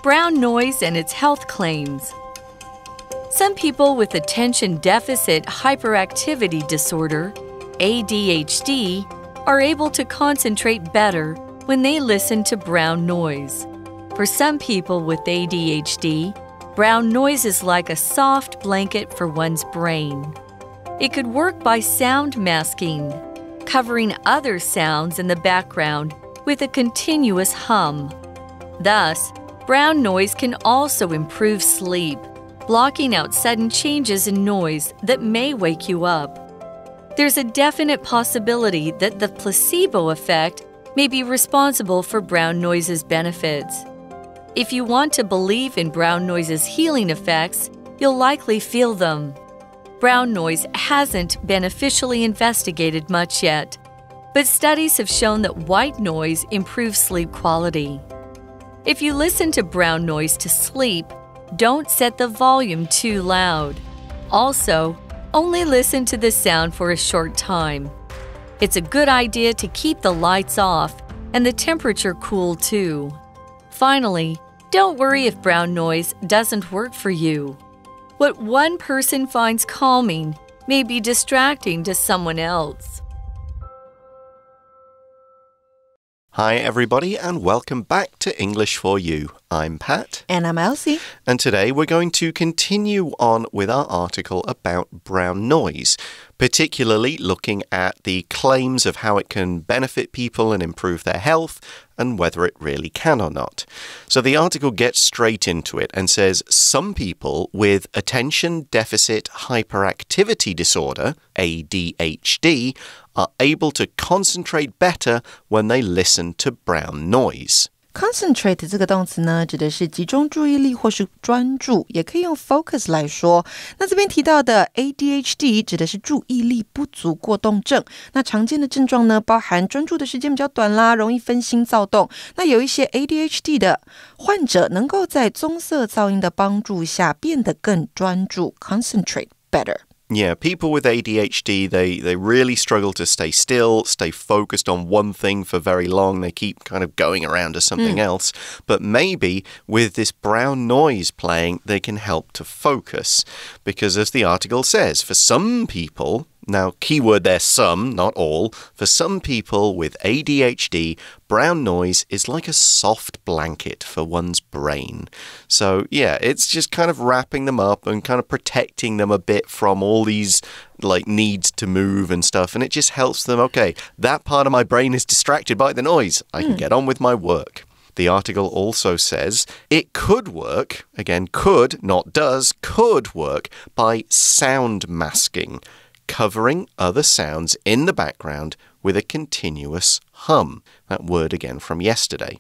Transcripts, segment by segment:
brown noise and its health claims. Some people with attention deficit hyperactivity disorder, ADHD, are able to concentrate better when they listen to brown noise. For some people with ADHD, brown noise is like a soft blanket for one's brain. It could work by sound masking, covering other sounds in the background with a continuous hum. Thus, brown noise can also improve sleep, blocking out sudden changes in noise that may wake you up. There's a definite possibility that the placebo effect may be responsible for brown noise's benefits. If you want to believe in brown noise's healing effects, you'll likely feel them. Brown noise hasn't been officially investigated much yet, but studies have shown that white noise improves sleep quality. If you listen to brown noise to sleep, don't set the volume too loud. Also, only listen to the sound for a short time. It's a good idea to keep the lights off and the temperature cool too. Finally, don't worry if brown noise doesn't work for you. What one person finds calming may be distracting to someone else. Hi everybody and welcome back to English for You. I'm Pat. And I'm Elsie. And today we're going to continue on with our article about brown noise, particularly looking at the claims of how it can benefit people and improve their health and whether it really can or not. So the article gets straight into it and says some people with attention deficit hyperactivity disorder, ADHD, are able to concentrate better when they listen to brown noise. Concentrate 这个动词呢，指的是集中注意力或是专注，也可以用 focus 来说。那这边提到的 ADHD 指的是注意力不足过动症。那常见的症状呢，包含专注的时间比较短啦，容易分心躁动。那有一些 ADHD 的患者能够在棕色噪音的帮助下变得更专注 ，concentrate better。Yeah, people with ADHD, they really struggle to stay still, stay focused on one thing for very long. They keep kind of going around to something else. But maybe with this brown noise playing, they can help to focus. Because as the article says, for some people... Now, keyword there, some, not all. For some people with ADHD, brown noise is like a soft blanket for one's brain. So, yeah, it's just kind of wrapping them up and kind of protecting them a bit from all these, like, needs to move and stuff. And it just helps them, okay, that part of my brain is distracted by the noise. I can get on with my work. The article also says it could work, again, could, not does, could work by sound masking. Covering other sounds in the background with a continuous hum. That word again from yesterday.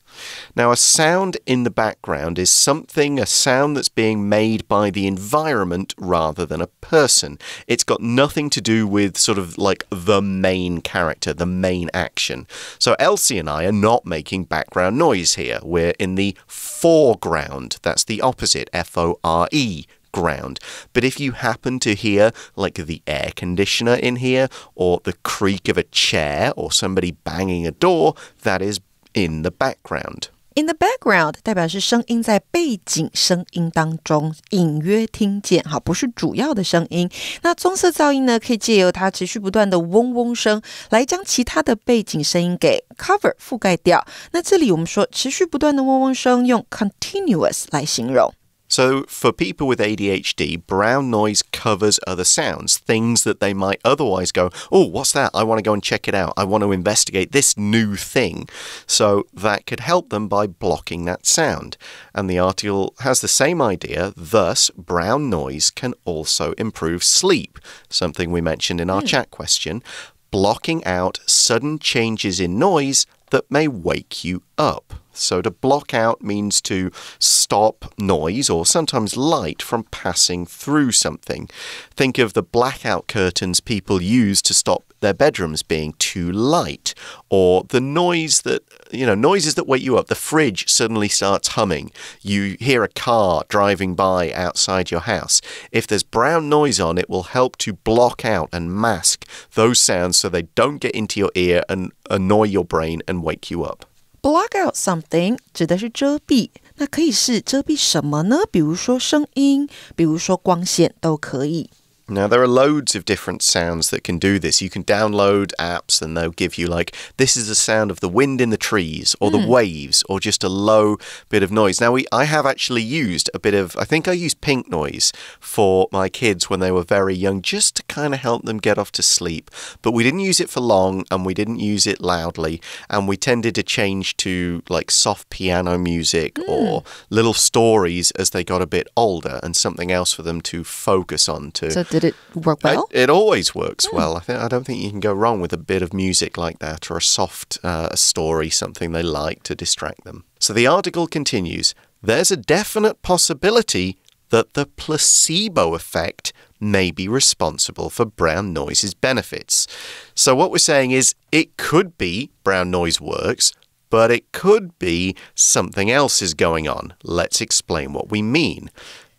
Now, a sound in the background is a sound that's being made by the environment rather than a person. It's got nothing to do with sort of like the main character, the main action. So Elsie and I are not making background noise here. We're in the foreground. That's the opposite, F-O-R-E. Ground. But if you happen to hear like the air conditioner in here or the creak of a chair or somebody banging a door, that is in the background. In the background 代表是声音在背景声音当中隐约听见，好，不是主要的声音。那棕色噪音呢，可以借由它持续不断的嗡嗡声来将其他的背景声音给 cover 覆盖掉。那这里我们说持续不断的嗡嗡声用 continuous 来形容。So for people with ADHD, brown noise covers other sounds, things that they might otherwise go, oh, what's that? I want to go and check it out. I want to investigate this new thing. So that could help them by blocking that sound. And the article has the same idea. Thus, brown noise can also improve sleep, something we mentioned in our chat question, blocking out sudden changes in noise that may wake you up. So to block out means to stop noise or sometimes light from passing through something. Think of the blackout curtains people use to stop their bedrooms being too light, or the noise that, noises that wake you up. The fridge suddenly starts humming. You hear a car driving by outside your house. If there's brown noise on, it will help to block out and mask those sounds so they don't get into your ear and annoy your brain and wake you up. Block out something 指的是遮蔽，那可以是遮蔽什么呢？比如说声音，比如说光线都可以。Now, there are loads of different sounds that can do this. You can download apps and they'll give you like, this is the sound of the wind in the trees or the waves or just a low bit of noise. Now, I have actually used a bit of, I think I used pink noise for my kids when they were very young just to kind of help them get off to sleep. But we didn't use it for long and we didn't use it loudly. And we tended to change to like soft piano music or little stories as they got a bit older and something else for them to focus on So did it work well? It always works well. I don't think you can go wrong with a bit of music like that or a soft story, something they like to distract them. So the article continues, there's a definite possibility that the placebo effect may be responsible for brown noise's benefits. So what we're saying is it could be brown noise works, but it could be something else is going on. Let's explain what we mean.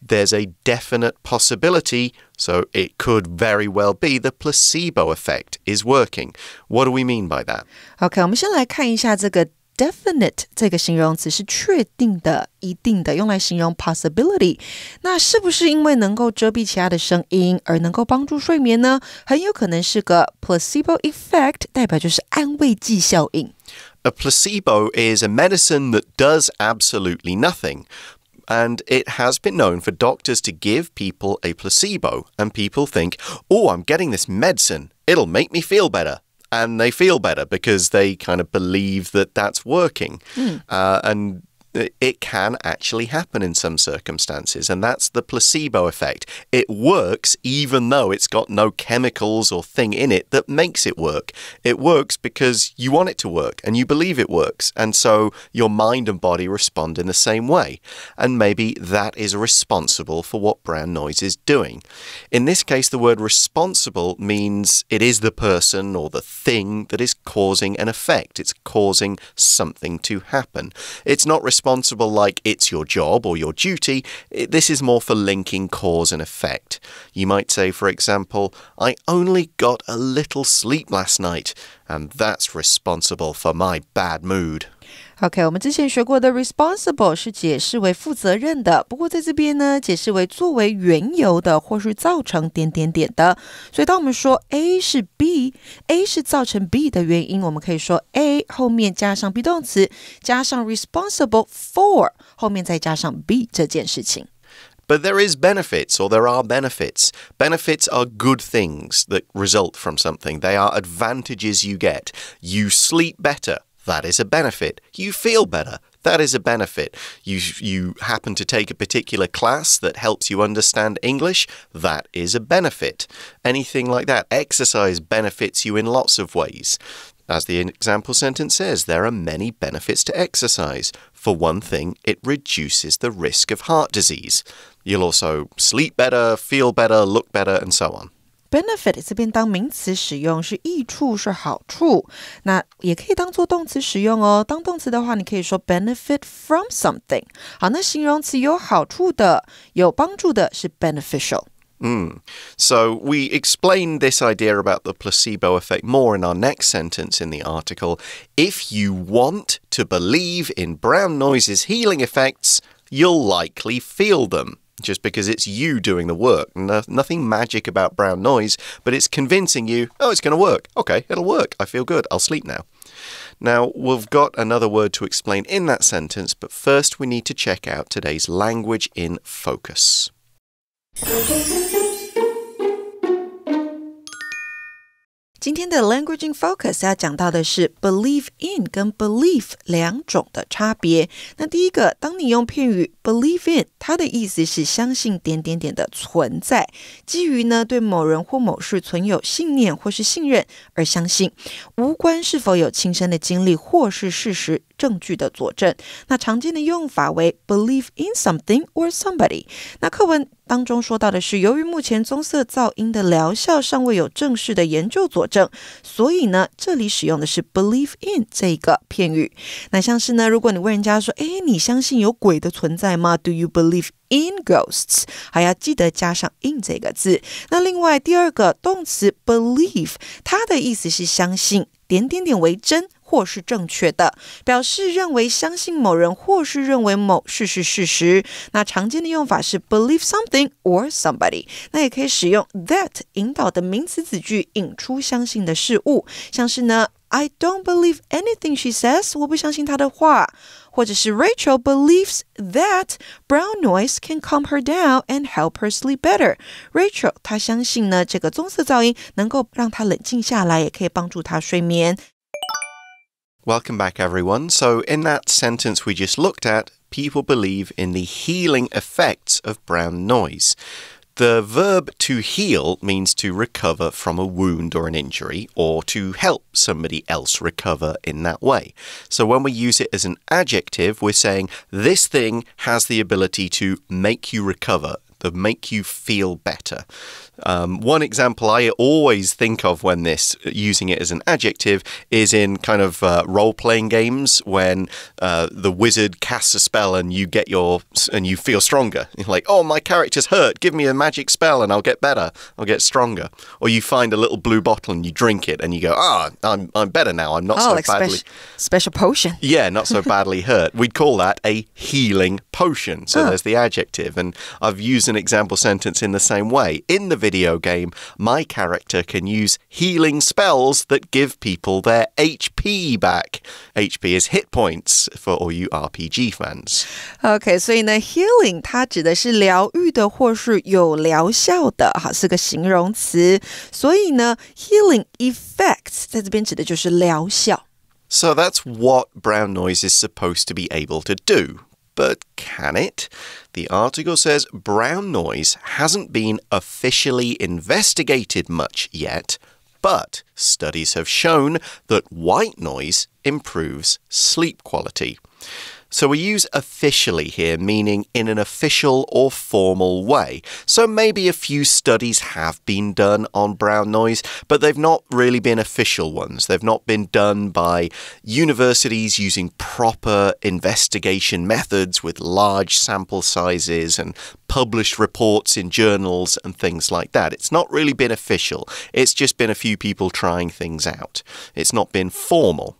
There's a definite possibility, so it could very well be the placebo effect is working. What do we mean by that? OK, 我们先来看一下这个definite 这个形容词是确定的、一定的，用来形容 possibility。那是不是因为能够遮蔽其他的声音而能够帮助睡眠呢？很有可能是个 placebo effect， 代表就是安慰剂效应。A placebo is a medicine that does absolutely nothing.And it has been known for doctors to give people a placebo. And people think, oh, I'm getting this medicine. It'll make me feel better. And they feel better because they kind of believe that that's working. And it can actually happen in some circumstances. And that's the placebo effect. It works even though it's got no chemicals or thing in it that makes it work. It works because you want it to work and you believe it works. And so your mind and body respond in the same way. And maybe that is responsible for what brown noise is doing. In this case, the word responsible means it is the person or the thing that is causing an effect. It's causing something to happen. It's not responsible like it's your job or your duty. This is more for linking cause and effect. You might say, for example, I only got a little sleep last night, and that's responsible for my bad mood. OK, 我们之前学过的 responsible 是解释为负责任的，不过在这边呢，解释为作为缘由的或是造成点点点的。所以当我们说 A 是 B，A 是造成 B 的原因，我们可以说 A 后面加上 be 动词，加上 responsible for， 后面再加上 B 这件事情。But there is benefits, or there are benefits. Benefits are good things that result from something. They are advantages you get. You sleep better. That is a benefit. You feel better. That is a benefit. You happen to take a particular class that helps you understand English. That is a benefit. Anything like that. Exercise benefits you in lots of ways. As the example sentence says, there are many benefits to exercise. For one thing, it reduces the risk of heart disease. You'll also sleep better, feel better, look better, and so on.Benefit 这边当名词使用是益处是好处，那也可以当做动词使用哦。当动词的话，你可以说 benefit from something。好，那形容词有好处的、有帮助的是 beneficial。So we explain this idea about the placebo effect more in our next sentence in the article. If you want to believe in brown noise's healing effects, you'll likely feel them.Just because it's you doing the work. Nothing magic about brown noise, but it's convincing you, oh, it's going to work. Okay, it'll work. I feel good. I'll sleep now. Now, we've got another word to explain in that sentence, but first we need to check out today's language in focus. 今天的 Language in Focus 要讲到的是 believe in 跟 belief 两种的差别。那第一个，当你用片语 believe in， 它的意思是相信点点点的存在，基于呢对某人或某事存有信念或是信任而相信，无关是否有亲身的经历或是事实证据的佐证。那常见的用法为 believe in something or somebody。那课文当中说到的是，由于目前棕色噪音的疗效尚未有正式的研究佐证，所以呢，这里使用的是 believe in 这个片语。那像是呢，如果你问人家说，你相信有鬼的存在吗？ Do you believe in ghosts？ 还要记得加上 in 这个字。那另外第二个动词 believe， 它的意思是相信点点点为真或是正确的，表示认为相信某人或是认为某事是事实。那常见的用法是 believe something or somebody， 那也可以使用 that 引导的名词子句引出相信的事物，像是呢I don't believe anything she says， 我不相信她的话。或者是 Rachel believes that brown noise can calm her down and help her sleep better. Rachel 她相信呢这个棕色噪音能够让她冷静下来，也可以帮助她睡眠。Welcome back, everyone. So in that sentence we just looked at, people believe in the healing effects of brown noise.The verb to heal means to recover from a wound or an injury, or to help somebody else recover in that way. So when we use it as an adjective, we're saying this thing has the ability to make you recover, to make you feel better. One example I always think of when using it as an adjective is in kind of role-playing games when the wizard casts a spell and you feel stronger. You're like, oh, my character's hurt. Give me a magic spell and I'll get better. I'll get stronger. Or you find a little blue bottle and you drink it and you go, I'm better now. I'm not so like badly... special potion. Yeah, not so badly hurt. We'd call that a healing potion. So there's the adjective. And I've used an example sentence in the same way. In the video game, my character can use healing spells that give people their HP back. HP is hit points for all you RPG fans. OK, 所以呢 healing 它指的是疗愈的或是有疗效的，是个形容词。所以呢 healing effects 在这边指的就是疗效。So that's what brown noise is supposed to be able to do.But can it? The article says brown noise hasn't been officially investigated much yet, but studies have shown that white noise improves sleep quality. So we use officially here, meaning in an official or formal way. So maybe a few studies have been done on brown noise, but they've not really been official ones. They've not been done by universities using proper investigation methods with large sample sizes and published reports in journals and things like that. It's not really been official. It's just been a few people trying things out. It's not been formal.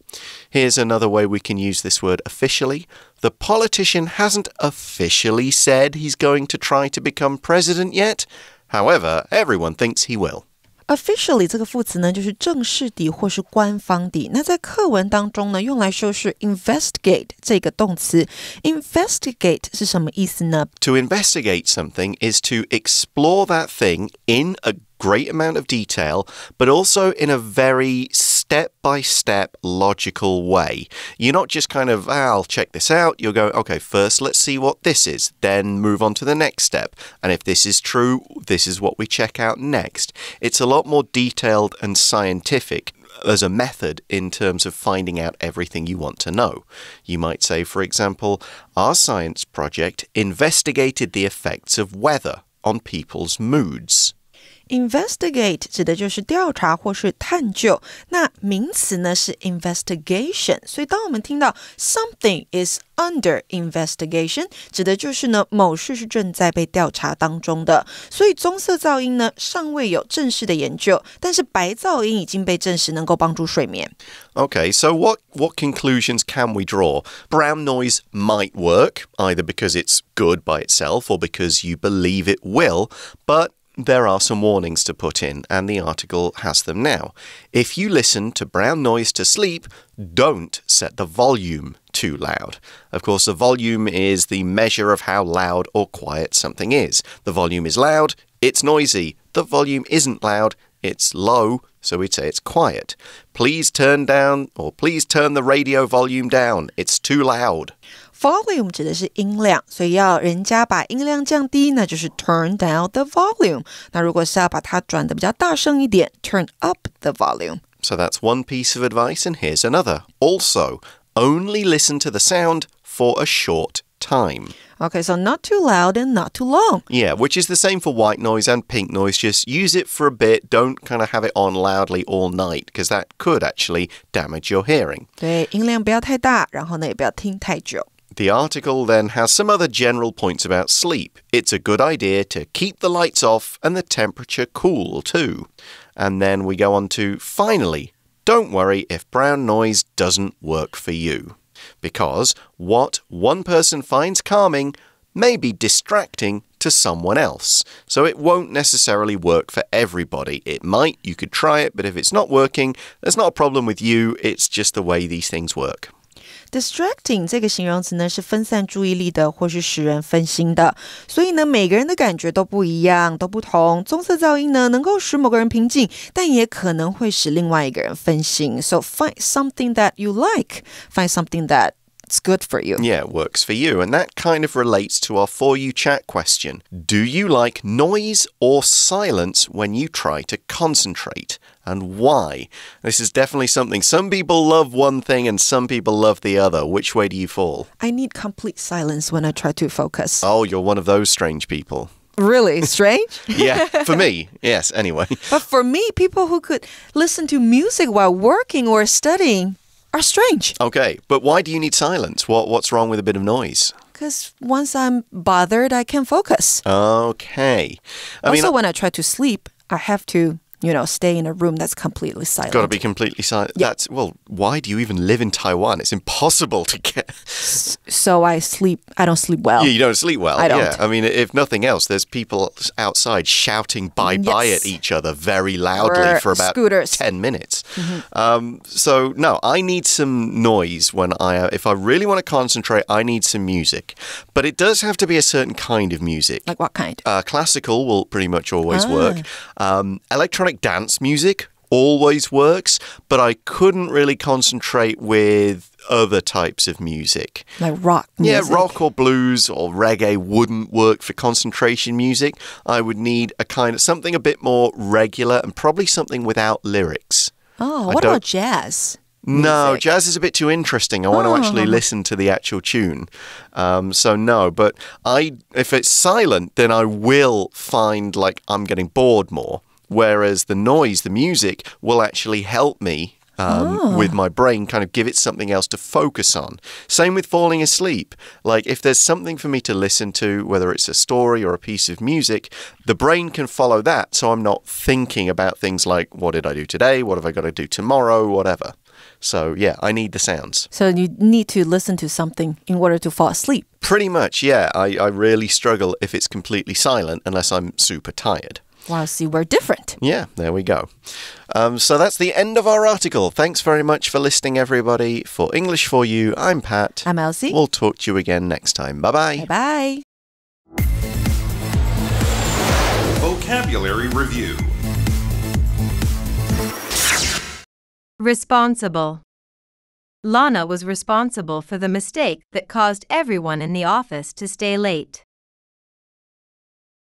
Here's another way we can use this word officially. The politician hasn't officially said he's going to try to become president yet. However, everyone thinks he will.Officially 这个副词呢就是正式的或是官方的，那在课文当中呢用来修饰 investigate 这个动词。 investigate 是什么意思呢？ To investigate something is to explore that thing in a great amount of detail, but also in a very step-by-step logical way. You're not just kind of, I'll check this out. You'll go, okay, first let's see what this is, then move on to the next step. And if this is true, this is what we check out next. It's a lot more detailed and scientific as a method in terms of finding out everything you want to know. You might say, for example, our science project investigated the effects of weather on people's moods.Investigate 指的就是调查或是探究，那名词呢是 investigation， 所以当我们听到 something is under investigation， 指的就是呢某事是正在被调查当中的。所以棕色噪音呢尚未有正式的研究，但是白噪音已经被证实能够帮助睡眠。Okay, so what conclusions can we draw? Brown noise might work, either because it's good by itself or because you believe it will, but...There are some warnings to put in, and the article has them now. If you listen to brown noise to sleep, don't set the volume too loud. Of course, the volume is the measure of how loud or quiet something is. The volume is loud, it's noisy. The volume isn't loud, it's low, so we'd say it's quiet. Please turn down, or please turn the radio volume down. It's too loud.Volume 指的是音量，所以要人家把音量降低，那就是 turn down the volume。那如果是要把它转得比较大声一点 turn up the volume。 So that's one piece of advice, and here's another. Also, only listen to the sound for a short time. Okay, so not too loud and not too long. Yeah, which is the same for white noise and pink noise. Just use it for a bit. Don't kind of have it on loudly all night, because that could actually damage your hearing. 对，音量不要太大，然后呢也不要听太久。The article then has some other general points about sleep. It's a good idea to keep the lights off and the temperature cool too. And then we go on to, finally, don't worry if brown noise doesn't work for you. Because what one person finds calming may be distracting to someone else. So it won't necessarily work for everybody. It might, you could try it, but if it's not working, there's not a problem with you. It's just the way these things work. Distracting 这个形容词呢是分散注意力的或是使人分心的，所以呢每个人的感觉都不一样，都不同。棕色噪音呢能够使某个人平静，但也可能会使另外一个人分心。So find something that you like. Find something that's good for you. Yeah, it works for you. And that kind of relates to our For You chat question. Do you like noise or silence when you try to concentrate? And why? This is definitely something. Some people love one thing and some people love the other. Which way do you fall? I need complete silence when I try to focus. Oh, you're one of those strange people. Really? Strange? Yeah, for me. Yes, anyway. But for me, people who could listen to music while working or studying are strange. Okay, but why do you need silence? What's wrong with a bit of noise? Because once I'm bothered, I can focus. Okay. Also, when I try to sleep, I have to stay in a room that's completely silent. Got to be completely silent. Yeah. Why do you even live in Taiwan? It's impossible to get... So I don't sleep well. Yeah, you don't sleep well. I don't. Yeah. I mean, if nothing else, there's people outside shouting bye-bye at each other very loudly for about scooters. 10 minutes. So, no, I need some noise if I really want to concentrate, I need some music. But it does have to be a certain kind of music. Like what kind? Classical will pretty much always work. Electronic dance music always works, but I couldn't really concentrate with other types of music. Like rock music? Yeah, rock or blues or reggae wouldn't work for concentration music. I would need something a bit more regular and probably something without lyrics. Oh, what about jazz? No, music? Jazz is a bit too interesting. I want to actually listen to the actual tune. So no, but if it's silent, then I will find like I'm getting bored more. Whereas the noise, the music, will actually help me with my brain, kind of give it something else to focus on. Same with falling asleep. Like if there's something for me to listen to, whether it's a story or a piece of music, the brain can follow that. So I'm not thinking about things like, what did I do today? What have I got to do tomorrow? Whatever. So yeah, I need the sounds. So you need to listen to something in order to fall asleep. Pretty much, yeah. I really struggle if it's completely silent unless I'm super tired. Wow, see, we're different. Yeah, there we go. So that's the end of our article. Thanks very much for listening, everybody. For English for You, I'm Pat. I'm Elsie. We'll talk to you again next time. Bye-bye. Bye-bye. Vocabulary Review. Responsible. Lana was responsible for the mistake that caused everyone in the office to stay late.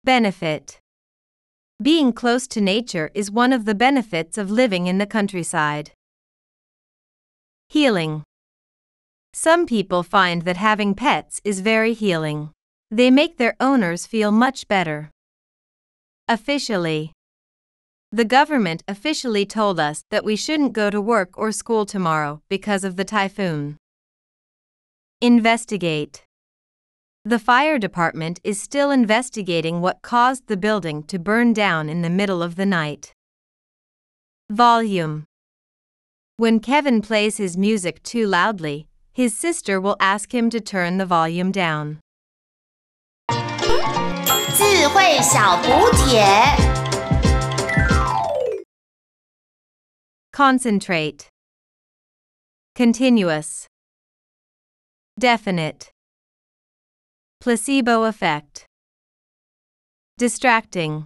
Benefit. Being close to nature is one of the benefits of living in the countryside. Healing. Some people find that having pets is very healing. They make their owners feel much better. Officially. The government officially told us that we shouldn't go to work or school tomorrow because of the typhoon. Investigate. The fire department is still investigating what caused the building to burn down in the middle of the night. Volume. When Kevin plays his music too loudly, his sister will ask him to turn the volume down. 智慧小补帖 Concentrate. Continuous. Definite. Placebo effect. Distracting.